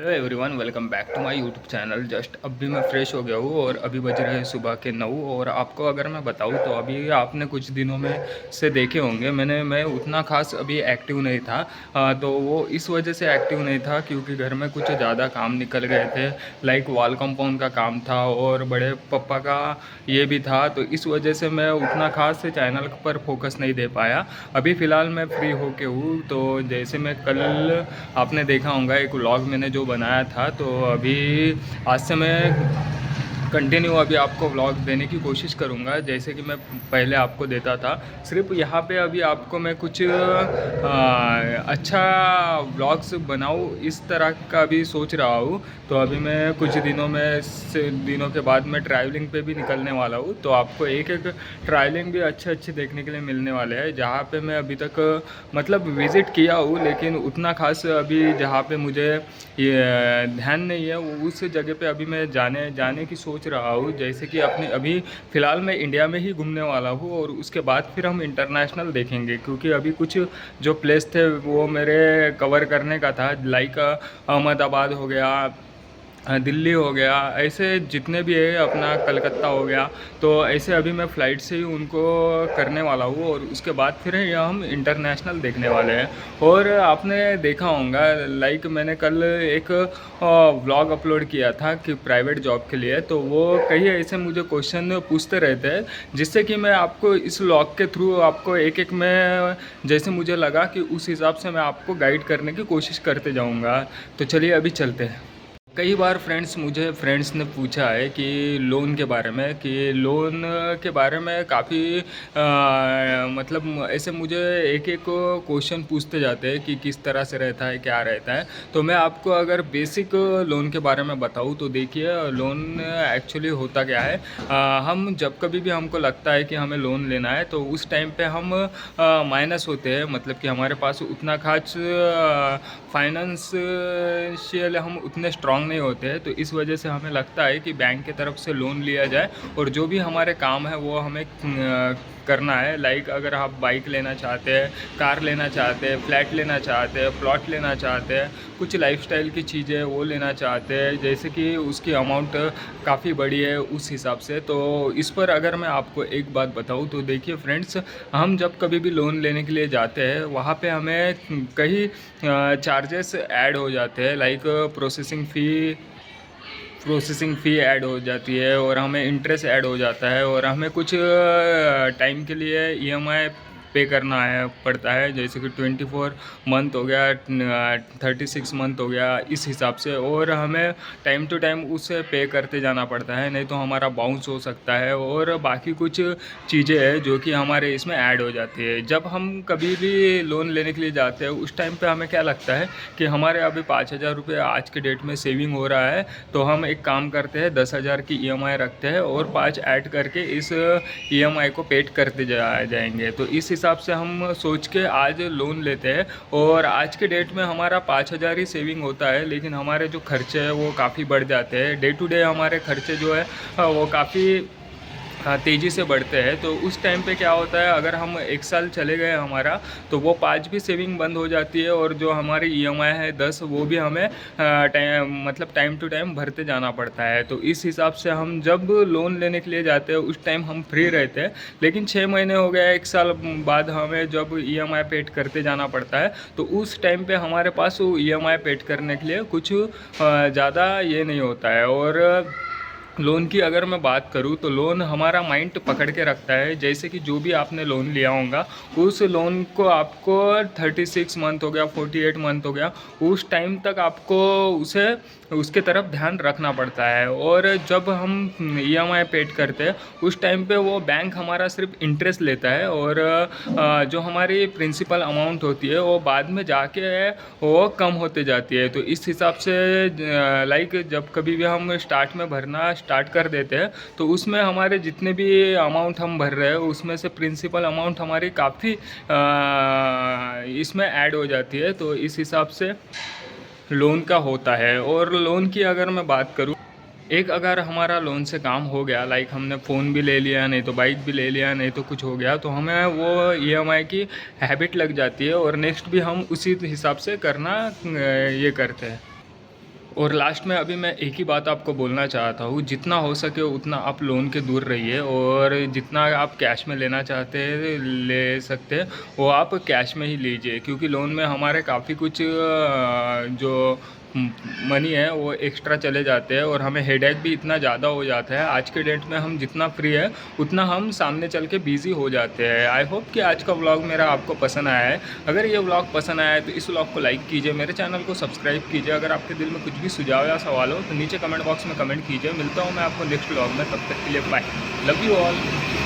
Hello everyone, welcome back to my YouTube channel. Just अभी मैं fresh हो गया हूँ और अभी बज रहे हैं सुबह के 9। और आपको अगर मैं बताऊँ तो अभी आपने कुछ दिनों में से देखे होंगे मैं उतना खास अभी एक्टिव नहीं था। तो वो इस वजह से एक्टिव नहीं था क्योंकि घर में कुछ ज़्यादा काम निकल गए थे। लाइक वॉल कंपाउंड का काम था और बड़े पापा का ये भी था, तो इस वजह से मैं उतना खास चैनल पर फोकस नहीं दे पाया। अभी फ़िलहाल मैं फ्री होके हूँ। तो जैसे मैं कल आपने देखा होगा एक व्लॉग मैंने जो बनाया था, तो अभी आज से मैं कंटिन्यू अभी आपको व्लॉग देने की कोशिश करूँगा जैसे कि मैं पहले आपको देता था। सिर्फ यहाँ पे अभी आपको मैं कुछ अच्छा व्लॉग्स बनाऊँ इस तरह का भी सोच रहा हूँ। तो अभी मैं कुछ दिनों के बाद मैं ट्रैवलिंग पे भी निकलने वाला हूँ। तो आपको एक एक ट्रैवलिंग भी अच्छे देखने के लिए मिलने वाले हैं जहाँ पे मैं अभी तक मतलब विज़िट किया हूँ, लेकिन उतना खास अभी जहाँ पे मुझे ये ध्यान नहीं है उस जगह पे अभी मैं जाने जाने की सोच रहा हूँ। जैसे कि अपने अभी फ़िलहाल मैं इंडिया में ही घूमने वाला हूँ और उसके बाद फिर हम इंटरनेशनल देखेंगे, क्योंकि अभी कुछ जो प्लेस थे वो मेरे कवर करने का था। लाइक अहमदाबाद हो गया, दिल्ली हो गया, ऐसे जितने भी है, अपना कलकत्ता हो गया। तो ऐसे अभी मैं फ़्लाइट से ही उनको करने वाला हूँ और उसके बाद फिर ये हम इंटरनेशनल देखने वाले हैं। और आपने देखा होगा लाइक मैंने कल एक व्लॉग अपलोड किया था कि प्राइवेट जॉब के लिए, तो वो कई ऐसे मुझे क्वेश्चन पूछते रहते हैं जिससे कि मैं आपको इस व्लॉग के थ्रू आपको एक एक में जैसे मुझे लगा कि उस हिसाब से मैं आपको गाइड करने की कोशिश करते जाऊँगा। तो चलिए अभी चलते हैं। कई बार फ्रेंड्स ने पूछा है कि लोन के बारे में, काफ़ी मतलब ऐसे मुझे एक एक क्वेश्चन पूछते जाते हैं कि किस तरह से रहता है, क्या रहता है। तो मैं आपको अगर बेसिक लोन के बारे में बताऊँ तो देखिए, लोन एक्चुअली होता क्या है। हम जब कभी भी हमको लगता है कि हमें लोन लेना है तो उस टाइम पे हम माइनस होते हैं, मतलब कि हमारे पास उतना खास फाइनेंशियल हम उतने स्ट्रांग नहीं होते हैं। तो इस वजह से हमें लगता है कि बैंक की तरफ से लोन लिया जाए और जो भी हमारे काम है वो हमें करना है। लाइक अगर आप बाइक लेना चाहते हैं, कार लेना चाहते हैं, फ्लैट लेना चाहते हैं, प्लॉट लेना चाहते हैं, कुछ लाइफस्टाइल की चीज़ें वो लेना चाहते हैं, जैसे कि उसकी अमाउंट काफ़ी बड़ी है उस हिसाब से। तो इस पर अगर मैं आपको एक बात बताऊँ तो देखिए फ्रेंड्स, हम जब कभी भी लोन लेने के लिए जाते हैं वहाँ पे हमें कई चार्जेस ऐड हो जाते हैं। लाइक प्रोसेसिंग फ़ी ऐड हो जाती है और हमें इंटरेस्ट ऐड हो जाता है और हमें कुछ टाइम के लिए ईएमआई पे करना है पड़ता है, जैसे कि 24 मंथ हो गया, 36 मंथ हो गया, इस हिसाब से। और हमें टाइम टू टाइम उसे पे करते जाना पड़ता है, नहीं तो हमारा बाउंस हो सकता है और बाकी कुछ चीज़ें हैं जो कि हमारे इसमें ऐड हो जाती है। जब हम कभी भी लोन लेने के लिए जाते हैं उस टाइम पे हमें क्या लगता है कि हमारे अभी 5,000 रुपये आज के डेट में सेविंग हो रहा है, तो हम एक काम करते हैं 10,000 की ईएमआई रखते हैं और 5 ऐड करके इस ईएमआई को पेड करते जाएंगे। तो इस हिसाब से हम सोच के आज लोन लेते हैं और आज के डेट में हमारा 5,000 ही सेविंग होता है, लेकिन हमारे जो खर्चे हैं वो काफ़ी बढ़ जाते हैं। डे टू डे हमारे खर्चे जो है वो काफ़ी तेज़ी से बढ़ते हैं। तो उस टाइम पे क्या होता है, अगर हम एक साल चले गए हमारा, तो वो 5 भी सेविंग बंद हो जाती है और जो हमारी ईएमआई है 10, वो भी हमें टाइम टू टाइम भरते जाना पड़ता है। तो इस हिसाब से हम जब लोन लेने के लिए जाते हैं उस टाइम हम फ्री रहते हैं, लेकिन 6 महीने हो गया, 1 साल बाद हमें जब ईएमआई पेड करते जाना पड़ता है, तो उस टाइम पे हमारे पास वो ईएमआई पेड करने के लिए कुछ ज़्यादा ये नहीं होता है। और लोन की अगर मैं बात करूँ तो लोन हमारा माइंड पकड़ के रखता है। जैसे कि जो भी आपने लोन लिया होगा उस लोन को आपको 36 मंथ हो गया, 48 मंथ हो गया, उस टाइम तक आपको उसे उसके तरफ ध्यान रखना पड़ता है। और जब हम ईएमआई पेड करते हैं उस टाइम पे वो बैंक हमारा सिर्फ इंटरेस्ट लेता है और जो हमारी प्रिंसिपल अमाउंट होती है वो बाद में जाके वो कम होते जाती है। तो इस हिसाब से लाइक जब कभी भी हम स्टार्ट में भरना स्टार्ट कर देते हैं तो उसमें हमारे जितने भी अमाउंट हम भर रहे हैं उसमें से प्रिंसिपल अमाउंट हमारी काफ़ी इसमें ऐड हो जाती है। तो इस हिसाब से लोन का होता है। और लोन की अगर मैं बात करूँ, एक अगर हमारा लोन से काम हो गया, लाइक हमने फ़ोन भी ले लिया, नहीं तो बाइक भी ले लिया, नहीं तो कुछ हो गया, तो हमें वो ईएमआई की हैबिट लग जाती है और नेक्स्ट भी हम उसी हिसाब से करना ये करते हैं। और लास्ट में अभी मैं एक ही बात आपको बोलना चाहता हूँ, जितना हो सके उतना आप लोन के दूर रहिए, और जितना आप कैश में लेना चाहते हैं ले सकते हैं वो आप कैश में ही लीजिए, क्योंकि लोन में हमारे काफ़ी कुछ जो मनी है वो एक्स्ट्रा चले जाते हैं, और हमें हेडेक भी इतना ज़्यादा हो जाता है। आज के डेट में हम जितना फ्री है उतना हम सामने चल के बिज़ी हो जाते हैं। आई होप कि आज का व्लॉग मेरा आपको पसंद आया है। अगर ये व्लॉग पसंद आया है तो इस व्लॉग को लाइक कीजिए, मेरे चैनल को सब्सक्राइब कीजिए। अगर आपके दिल में कुछ भी सुझाव या सवाल हो तो नीचे कमेंट बॉक्स में कमेंट कीजिए। मिलता हूँ मैं आपको नेक्स्ट व्लॉग में, तब तक के लिए बाय, लव यू ऑल।